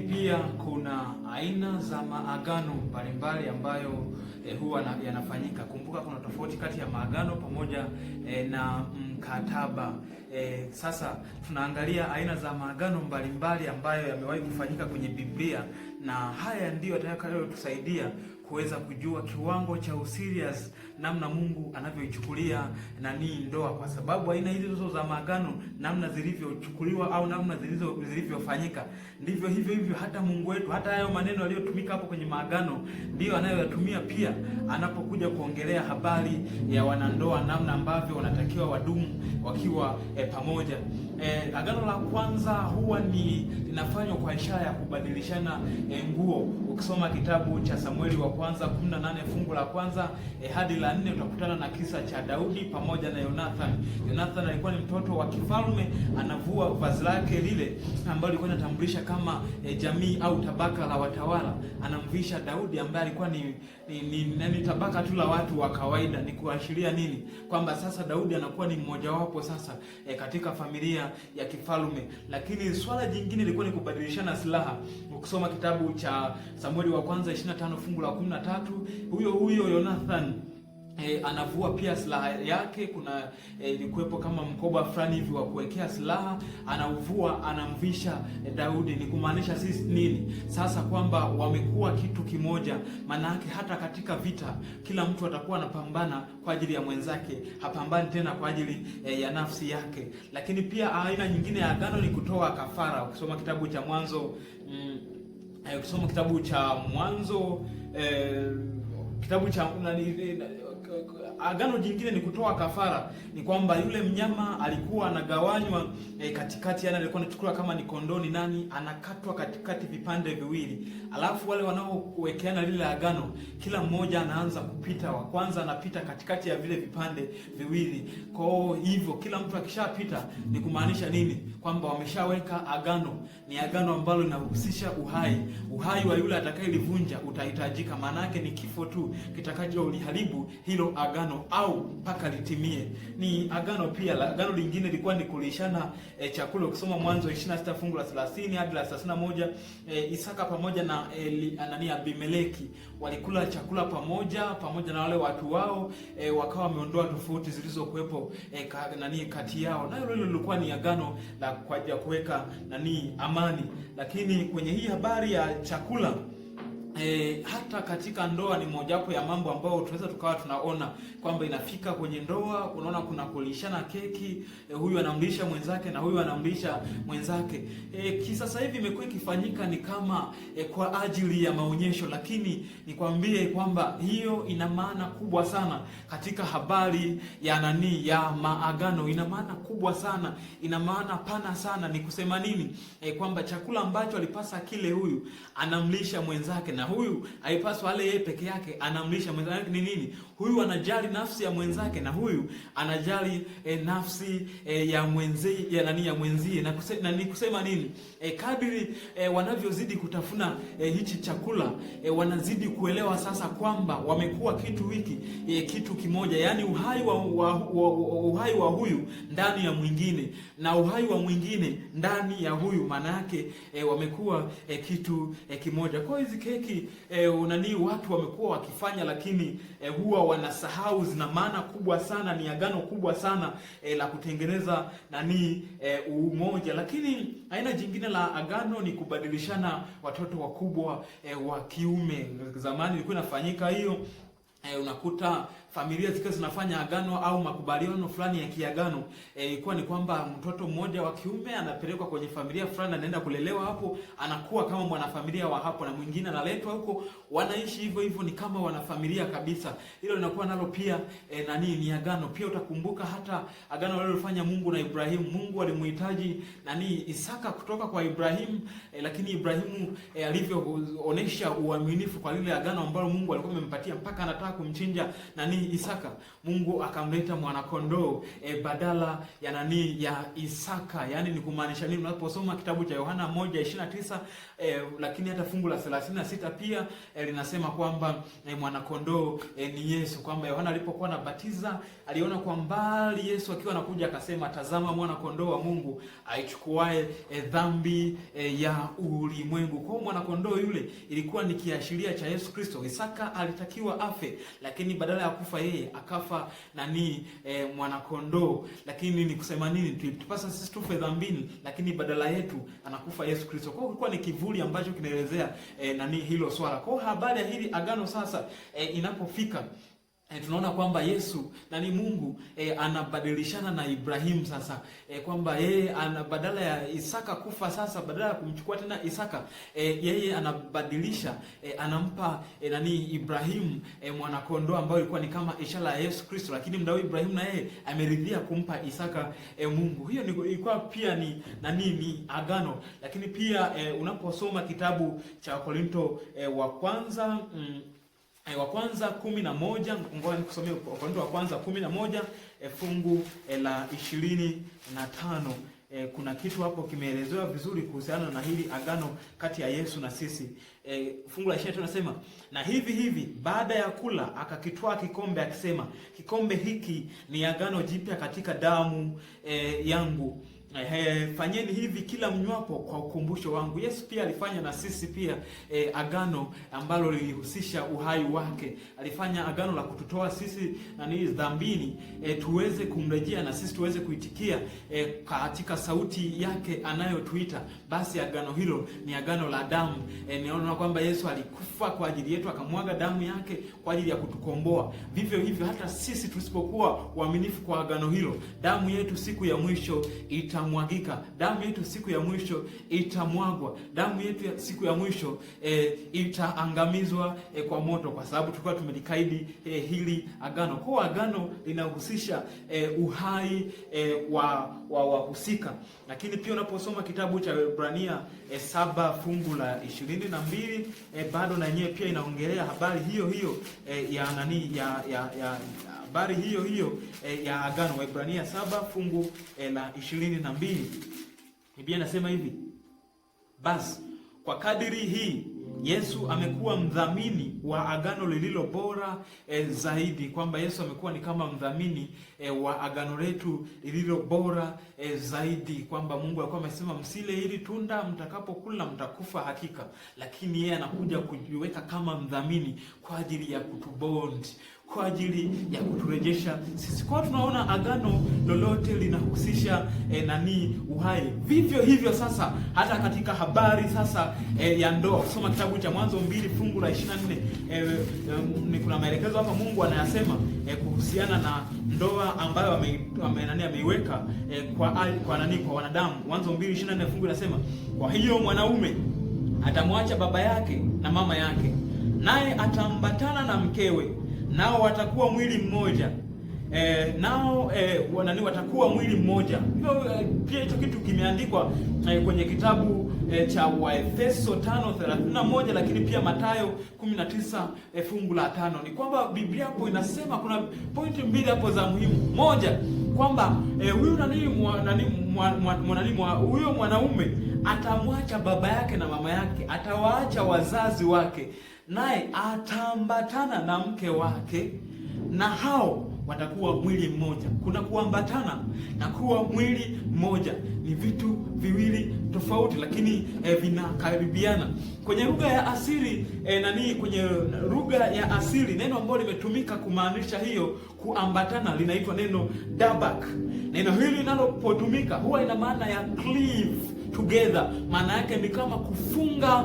pia kuna aina za maagano mbalimbali ambayo huwa yanafanyika. Kumbuka kuna tofauti kati ya maagano pamoja na mkataba. Sasa tunaangalia aina za maagano mbalimbali ambayo yamewahi kufanyika kwenye Biblia, na haya ndiyo yatakayotusaidia kuweza kujua kiwango cha userious namna Mungu anavyoichukulia ndoa, kwa sababu aina hizo za maagano, namna zilivyochukuliwa au namna zilivyofanyika, ndivyo hivyo hata Mungu wetu, hata hayo maneno yaliyotumika hapo kwenye maagano ndiyo anayoyatumia pia anapokuja kuongelea habari ya wanandoa, namna ambavyo wanatakiwa wadumu wakiwa pamoja. Agano la kwanza huwa linafanywa kwa ishara ya kubadilishana nguo. Ukisoma kitabu cha Samueli wa kwanza 18 fungu la kwanza hadi la 4 utakutana na kisa cha Daudi pamoja na Jonathan. Jonathan alikuwa ni mtoto wa kifalme, anavua vazi lake lile ambalo lilikuwa linatambulisha kama jamii au tabaka la watawala, anamvisha Daudi ambaye alikuwa ni tabaka tu la watu wa kawaida. Ni kuashiria nini? Kwamba sasa Daudi anakuwa ni mmoja wapo sasa katika familia ya kifalme. Lakini swala jingine lilikuwa ni kubadilishana silaha. Ukisoma kitabu cha Samueli wa kwanza 25 fungu la 13, huyo Jonathan anavua pia silaha yake. Kuna ilikuwepo kama mkoba fulani hivi wa kuwekea silaha, anauvua, anamvisha Daudi. Ni kumaanisha sisi nini? Sasa kwamba wamekuwa kitu kimoja. Maana yake hata katika vita kila mtu atakuwa anapambana kwa ajili ya mwenzake, hapambani tena kwa ajili ya nafsi yake. Lakini pia aina nyingine ya agano ni kutoa kafara. Ukisoma kitabu cha Mwanzo kitabu cha agano jingine ni kutoa kafara. Ni kwamba yule mnyama alikuwa anagawanywa katikati, yani alikuwa anachukua kama ni kondoni anakatwa katikati vipande viwili, alafu wale wanaowekeana lile agano, kila mmoja anaanza kupita, wa kwanza anapita katikati ya vile vipande viwili. Kwa hivyo kila mtu akishapita, ni kumaanisha nini? Kwamba wameshaweka agano. Ni agano ambalo linahusisha uhai wa yule atakayelivunja utahitajika. Maana yake ni kifo tu kitakacholiharibu hilo agano au mpaka litimie. Ni agano pia. Agano lingine lilikuwa ni kulishana chakula. Ukisoma Mwanzo 26 fungu la 30 hadi la 31, Isaka pamoja na Abimeleki walikula chakula pamoja na wale watu wao, wakawa wameondoa tofauti zilizokuwepo kati yao. Na hilo lilikuwa ni agano la kwa ajili ya kuweka amani. Lakini kwenye hii habari ya chakula, hata katika ndoa ni mojawapo ya mambo ambayo tunaweza tukawa tunaona kwamba inafika kwenye ndoa, unaona kuna kulishana keki, huyu anamlisha mwenzake na huyu anamlisha mwenzake. Kisasa hivi imekuwa ikifanyika ni kama kwa ajili ya maonyesho, lakini nikwambie kwamba hiyo ina maana kubwa sana katika habari ya maagano. Ina maana kubwa sana, ina maana pana sana. Ni kusema nini? Kwamba chakula ambacho alipasa kile huyu anamlisha mwenzake, na huyu haipaswi ale yeye peke yake, anamlisha mwenzake. Ni nini? Huyu anajali nafsi ya mwenzake na huyu anajali nafsi ya mwenzie. Na ni kusema nini? Kadiri wanavyozidi kutafuna hichi chakula, wanazidi kuelewa sasa kwamba wamekuwa kitu kimoja, yani uhai wa huyu ndani ya mwingine na uhai wa mwingine ndani ya huyu. Maana yake wamekuwa kitu kimoja. Kwa hizi keki watu wamekuwa wakifanya, lakini huwa wanasahau zina maana kubwa sana. Ni agano kubwa sana la kutengeneza umoja. Lakini aina jingine la agano ni kubadilishana watoto wakubwa wa kiume. Zamani ilikuwa inafanyika hiyo. Unakuta familia zikiwa zinafanya agano au makubaliano fulani ya kiagano, ilikuwa ni kwamba mtoto mmoja wa kiume anapelekwa kwenye familia fulani, anaenda kulelewa hapo, anakuwa kama mwanafamilia wa hapo, na mwingine analetwa huko, wanaishi hivyo, ni kama wanafamilia kabisa. Hilo linakuwa nalo pia ni agano. Pia utakumbuka hata agano alilofanya Mungu na Ibrahimu. Mungu alimhitaji Isaka kutoka kwa Ibrahimu, lakini Ibrahimu alivyoonesha uaminifu kwa lile agano ambalo Mungu alikuwa amempatia, mpaka anataka kumchinja Isaka. Mungu akamleta mwanakondoo badala ya Isaka. Yaani ni kumaanisha nini? Unaposoma kitabu cha Yohana 1:29 lakini hata fungu la 36 pia linasema kwamba mwanakondoo ni Yesu, kwamba Yohana alipokuwa anabatiza aliona kwa mbali Yesu akiwa anakuja, akasema, tazama mwana kondoo wa Mungu aichukuae dhambi ya ulimwengu. Kwa mwana kondoo yule ilikuwa ni kiashiria cha Yesu Kristo. Isaka alitakiwa afe, lakini badala ya kufa yeye akafa mwana kondoo. Lakini ni kusema nini? Tupasa sisi tufe dhambini, lakini badala yetu anakufa Yesu Kristo. Kwa hiyo kulikuwa ni kivuli ambacho kinaelezea hilo swala. Kwa hiyo habari ya hili agano sasa inapofika, tunaona kwamba Yesu Mungu anabadilishana na Ibrahimu sasa, kwamba yeye badala ya Isaka kufa sasa, badala ya kumchukua tena Isaka, yeye anabadilisha, anampa Ibrahimu mwanakondoo ambao ilikuwa ni kama ishara ya Yesu Kristo, lakini mdao Ibrahimu na yeye ameridhia kumpa Isaka Mungu. Hiyo ilikuwa pia ni agano. Lakini pia unaposoma kitabu cha Korinto wa kwanza 11, ngoja nikusomee Wakorintho wa kwanza 11 fungu la 25. Kuna kitu hapo kimeelezewa vizuri kuhusiana na hili agano kati ya Yesu na sisi. Fungu la 25 nasema, na hivi baada ya kula akakitwaa kikombe akisema, kikombe hiki ni agano jipya katika damu yangu. Fanyeni hivi kila mnywapo kwa ukumbusho wangu. Yesu pia alifanya na sisi pia agano ambalo lilihusisha uhai wake. Alifanya agano la kututoa sisi dhambini, tuweze kumrejea na sisi tuweze kuitikia katika sauti yake anayotuita. Basi agano hilo ni agano la damu. Niona kwamba Yesu alikufa kwa ajili yetu, akamwaga damu yake kwa ajili ya kutukomboa. Vivyo hivyo hata sisi tusipokuwa waaminifu kwa agano hilo, damu yetu siku ya mwisho itamwagika, damu yetu siku ya mwisho itamwagwa, damu yetu siku ya mwisho itaangamizwa kwa moto, kwa sababu tulikuwa tumelikaidi hili agano. Kwa agano linahusisha uhai wa wahusika. Lakini pia unaposoma kitabu cha Waebrania 7 fungu la 22, bado na yenyewe pia inaongelea habari hiyo habari hiyo ya agano. Waebrania 7 fungu la 22, Biblia inasema hivi: basi kwa kadiri hii Yesu amekuwa mdhamini wa agano lililo bora zaidi, kwamba Yesu amekuwa ni kama mdhamini wa agano letu lililo bora zaidi, kwamba Mungu alikuwa amesema msile hili tunda, mtakapokula mtakufa hakika, lakini yeye anakuja kujiweka kama mdhamini kwa ajili ya kutubond, kwa ajili ya kuturejesha sisi. Kwa tunaona agano lolote linahusisha uhai. Vivyo hivyo sasa hata katika habari sasa ya ndoa. Kusoma kitabu cha Mwanzo 2 fungu la 24, kuna maelekezo hapa Mungu anayasema kuhusiana na ndoa ambayo ameiweka kwa wanadamu. Mwanzo 2:24 fungu linasema, kwa hiyo mwanaume atamwacha baba yake na mama yake, naye atambatana na mkewe, nao watakuwa mwili mmoja. Watakuwa mwili mmoja. Pia hicho kitu kimeandikwa kwenye kitabu cha Waefeso 5:31, lakini pia Mathayo 19 fungu la 5. Ni kwamba Biblia hapo inasema kuna pointi mbili hapo za muhimu. Moja, kwamba huyo mwanaume atamwacha baba yake na mama yake, atawaacha wazazi wake, naye ataambatana na mke wake, na hao watakuwa mwili mmoja. Kuna kuambatana na kuwa mwili mmoja ni vitu viwili tofauti, lakini vinakaribiana. Kwenye lugha ya asili kwenye lugha ya asili neno ambalo limetumika kumaanisha hiyo kuambatana linaitwa neno dabak. Neno hili linalopotumika huwa ina maana ya cleave together. Maana yake ni kama kufunga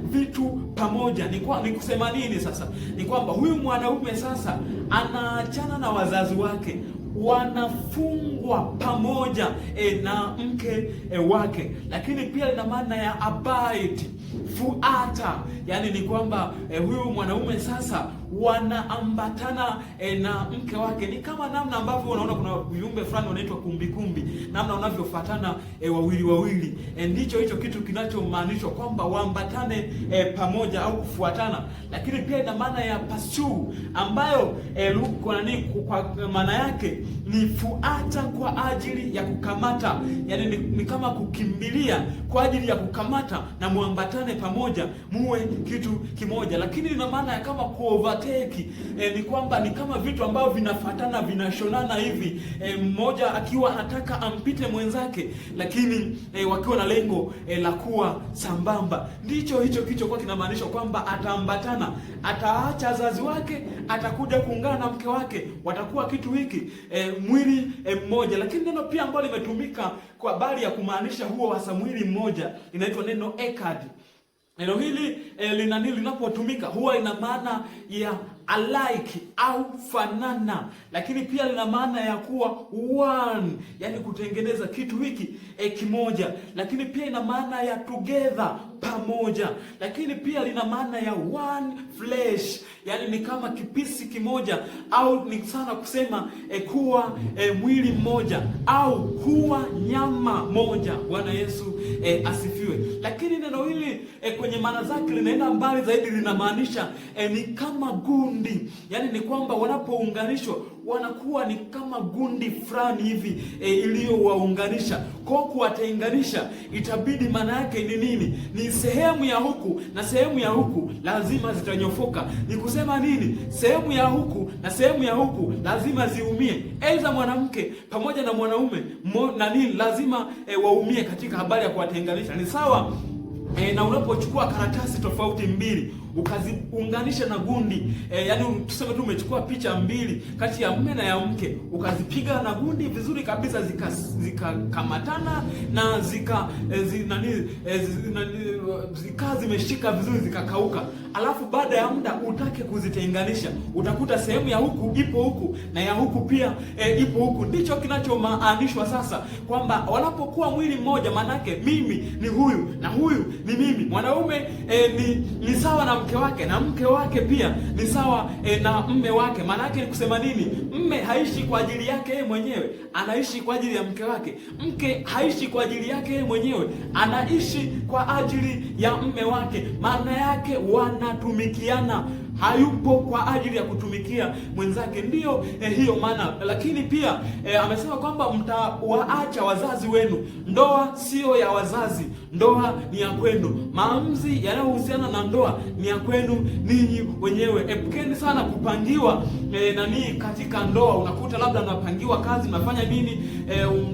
vitu pamoja. Ni kusema nini sasa? Ni kwamba huyu mwanaume sasa anaachana na wazazi wake, wanafungwa pamoja na mke wake. Lakini pia ina maana ya abide, fuata. Yani ni kwamba huyu mwanaume sasa wanaambatana na mke wake. Ni kama namna ambavyo unaona kuna viumbe fulani wanaitwa kumbikumbi, namna wanavyofuatana wawili wawili. Ndicho hicho kitu kinachomaanishwa kwamba waambatane pamoja au kufuatana. Lakini pia ina maana ya pursue, ambayo kwa maana yake ni fuata kwa ajili ya kukamata, yani ni kama kukimbilia kwa ajili ya kukamata, na muambatane pamoja muwe kitu kimoja. Lakini ina maana ya kama overtake, ni kwamba ni kama vitu ambavyo vinafuatana, vinashonana hivi, mmoja akiwa anataka ampite mwenzake, lakini wakiwa na lengo la kuwa sambamba. Ndicho hicho kichokuwa kinamaanisha kwamba ataambatana, ataacha wazazi wake, atakuja kuungana na mke wake, watakuwa kitu hiki, mwili mmoja. Lakini neno pia ambalo limetumika kwa habari ya kumaanisha huo hasa mwili mmoja inaitwa neno ekad. Neno hili linapotumika huwa ina maana ya alike au fanana, lakini pia lina maana ya kuwa one, yani kutengeneza kitu hiki kimoja. Lakini pia ina maana ya together, pamoja. Lakini pia lina maana ya one flesh, yani ni kama kipisi kimoja, au ni sana kusema kuwa mwili mmoja au kuwa nyama moja. Bwana Yesu asifiwe. Lakini neno hili kwenye maana zake linaenda mbali zaidi, linamaanisha ni kama gundi, yani ni kwamba wanapounganishwa wanakuwa ni kama gundi fulani hivi iliyowaunganisha. Kwa kuwatenganisha itabidi maana yake ni nini? Ni sehemu ya huku na sehemu ya huku lazima zitanyofoka. Ni kusema nini? Sehemu ya huku na sehemu ya huku lazima ziumie. Aidha mwanamke pamoja na mwanaume lazima waumie katika habari ya kuwatenganisha. Ni sawa na unapochukua karatasi tofauti mbili ukaziunganisha na gundi, yani tuseme tu umechukua picha mbili kati ya mume na ya mke, ukazipiga na gundi vizuri kabisa, zikakamatana na zika zimeshika vizuri, zikakauka. Alafu baada ya muda utake kuzitenganisha, utakuta sehemu ya huku ipo huku na ya huku pia ipo huku. Ndicho kinachomaanishwa sasa kwamba wanapokuwa mwili mmoja, manake mimi ni huyu na huyu ni mimi. Mwanaume ni sawa na mke wake, na mke wake pia ni sawa na mme wake. Maana yake ni kusema nini? Mme haishi kwa ajili yake yeye mwenyewe, anaishi kwa ajili ya mke wake. Mke haishi kwa ajili yake yeye mwenyewe, anaishi kwa ajili ya mme wake. Maana yake wanatumikiana, hayupo kwa ajili ya kutumikia mwenzake. Ndiyo hiyo maana. Lakini pia amesema kwamba mtawaacha wazazi wenu. Ndoa sio ya wazazi, ndoa ni ya kwenu. Maamuzi yanayohusiana na ndoa ni ya kwenu ninyi wenyewe. Epukeni sana kupangiwa katika ndoa. Unakuta labda mnapangiwa kazi, mnafanya nini,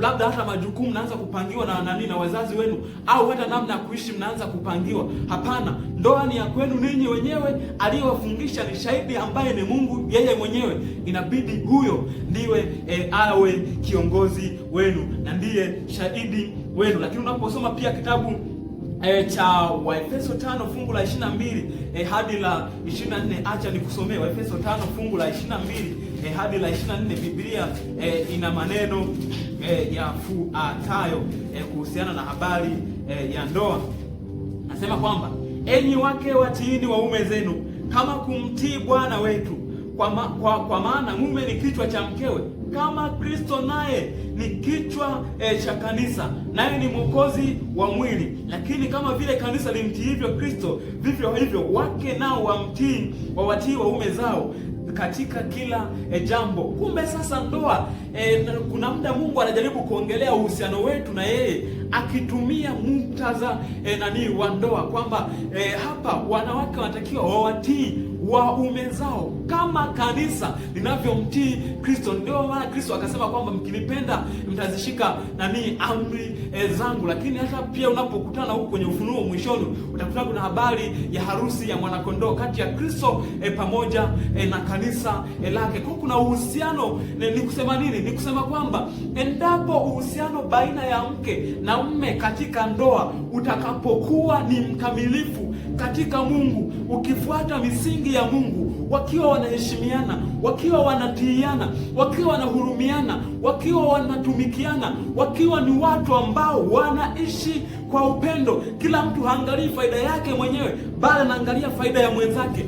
labda hata majukumu mnaanza kupangiwa na wazazi wenu, au hata namna ya kuishi mnaanza kupangiwa. Hapana, ndoa ni ya kwenu ninyi wenyewe. Aliyewafungisha ni shahidi ambaye ni Mungu yeye mwenyewe. Inabidi huyo ndiwe awe kiongozi wenu na ndiye shahidi wenu. Lakini unaposoma pia kitabu cha Waefeso 5 fungu la 22 hadi la 24, acha nikusomee Waefeso 5 fungu la 22 hadi la 24. Biblia ina maneno yafuatayo kuhusiana na habari ya ndoa. Nasema kwamba enyi wake watiini waume zenu kama kumtii Bwana wetu, kwa maana mume ni kichwa cha mkewe, kama Kristo naye ni kichwa cha kanisa, naye ni mwokozi wa mwili. Lakini kama vile kanisa limtii hivyo Kristo, vivyo hivyo wake nao wawatii waume zao katika kila jambo. Kumbe sasa ndoa, kuna muda Mungu anajaribu kuongelea uhusiano wetu na yeye akitumia muktadha wa ndoa, kwamba hapa wanawake wanatakiwa wawatii waume zao kama kanisa linavyomtii Kristo. Ndio maana Kristo akasema kwamba mkinipenda mtazishika amri zangu. Lakini hata pia unapokutana huko kwenye Ufunuo mwishoni, utakutana kuna habari ya harusi ya mwanakondoo kati ya Kristo pamoja na kanisa lake. Kwa kuna uhusiano. Ni kusema nini? Ni kusema kwamba endapo uhusiano baina ya mke na mume katika ndoa utakapokuwa ni mkamilifu katika Mungu, ukifuata misingi ya Mungu, wakiwa wanaheshimiana, wakiwa wanatiiana, wakiwa wanahurumiana, wakiwa wanatumikiana, wakiwa ni watu ambao wanaishi kwa upendo, kila mtu haangalii faida yake mwenyewe, bali anaangalia faida ya mwenzake.